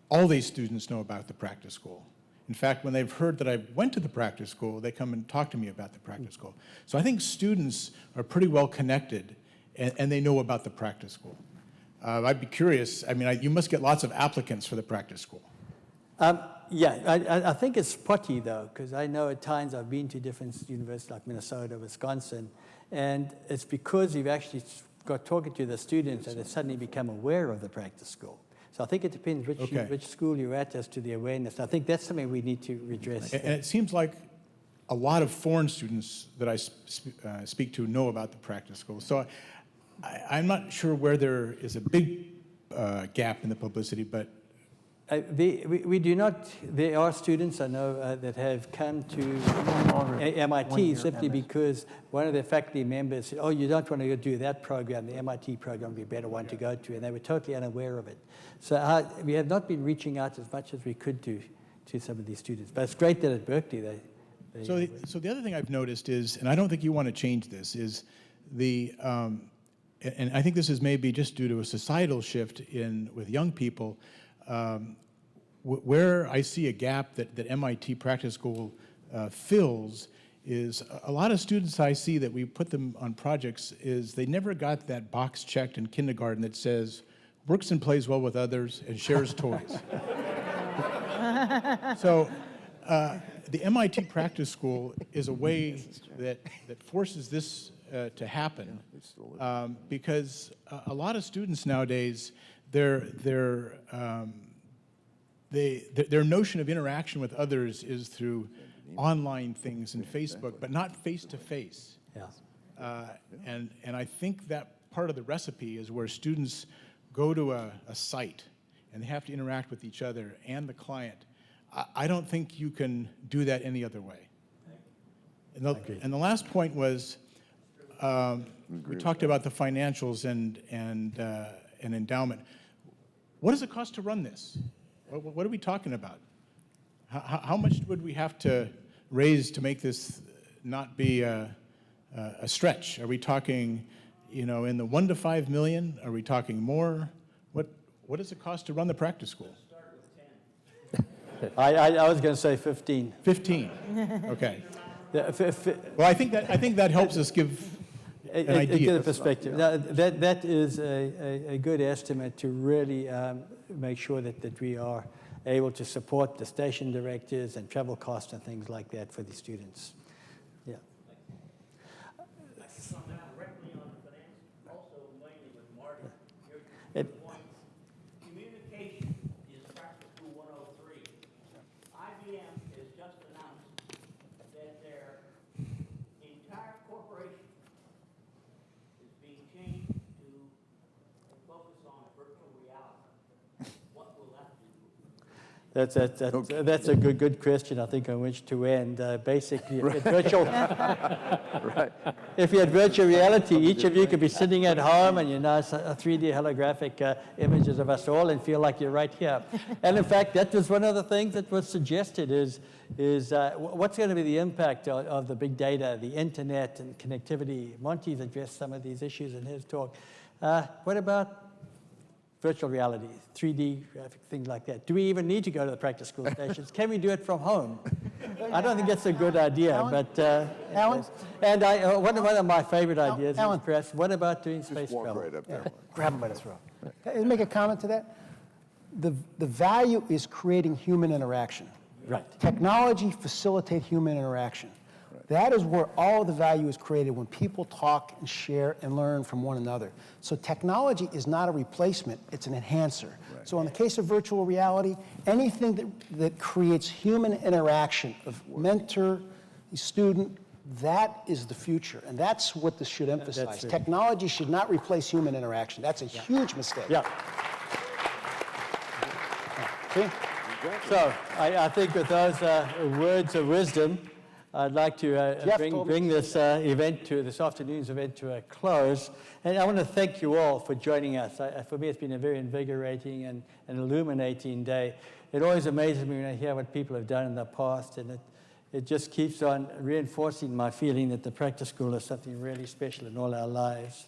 all these students know about the practice school. In fact, when they've heard that I went to the practice school, they come and talk to me about the practice school. So I think students are pretty well connected, and they know about the practice school. I'd be curious, you must get lots of applicants for the practice school. Yeah, I think it's spotty, though, because I know at times I've been to different universities like Minnesota, Wisconsin, and it's because you've actually got talking to the students that they suddenly become aware of the practice school. So I think it depends which school you're at as to the awareness. I think that's something we need to redress. And it seems like a lot of foreign students that I speak to know about the practice school. So I'm not sure where there is a big gap in the publicity, but We do not, there are students I know that have come to MIT simply because one of their faculty members said, oh, you don't want to go do that program, the MIT program would be a better one to go to, and they were totally unaware of it. So we have not been reaching out as much as we could do to some of these students. But it's great that at Berkeley So the other thing I've noticed is, and I don't think you want to change this, is and I think this is maybe just due to a societal shift with young people, where I see a gap that MIT Practice School fills is a lot of students I see that we put them on projects is they never got that box checked in kindergarten that says, works and plays well with others and shares toys. So the MIT Practice School is a way that forces this to happen because a lot of students nowadays, their notion of interaction with others is through online things and Facebook, but not face-to-face. Yeah. And I think that part of the recipe is where students go to a site and they have to interact with each other and the client. I don't think you can do that any other way. And the last point was, we talked about the financials and endowment. What does it cost to run this? What are we talking about? How much would we have to raise to make this not be a stretch? Are we talking, in the 1 to 5 million? Are we talking more? What does it cost to run the practice school? I was going to say 15. 15. Okay. Well, I think that helps us give an idea. Get a perspective. Now, that is a good estimate to really make sure that we are able to support the station directors and travel costs and things like that for the students. Yeah. Communication is Practice School 103. IBM has just announced that their entire corporation is being changed to focus on virtual reality. What will that do? That's a good question, I think, on which to end. Basically, if you had virtual reality, each of you could be sitting at home and a 3D holographic images of us all and feel like you're right here. And in fact, that was one of the things that was suggested is what's going to be the impact of the big data, the internet and connectivity. Monty's addressed some of these issues in his talk. What about virtual reality, 3D graphic, things like that? Do we even need to go to the practice school stations? Can we do it from home? I don't think that's a good idea, Alan? but... Alan? And one of my favorite ideas is, perhaps, what about doing space Walk travel? right up there. Grab him by the throat. Can I make a comment to that? The value is creating human interaction. Right. Technology facilitates human interaction. That is where all the value is created, when people talk and share and learn from one another. So technology is not a replacement, it's an enhancer. Right. So in the case of virtual reality, anything that creates human interaction of mentor, student, that is the future. And that's what this should emphasize. Technology should not replace human interaction. That's a huge mistake. Yeah. Okay. So I think with those words of wisdom, I'd like to bring this this afternoon's event to a close. And I want to thank you all for joining us. For me, it's been a very invigorating and illuminating day. It always amazes me when I hear what people have done in the past, and it just keeps on reinforcing my feeling that the practice school is something really special in all our lives.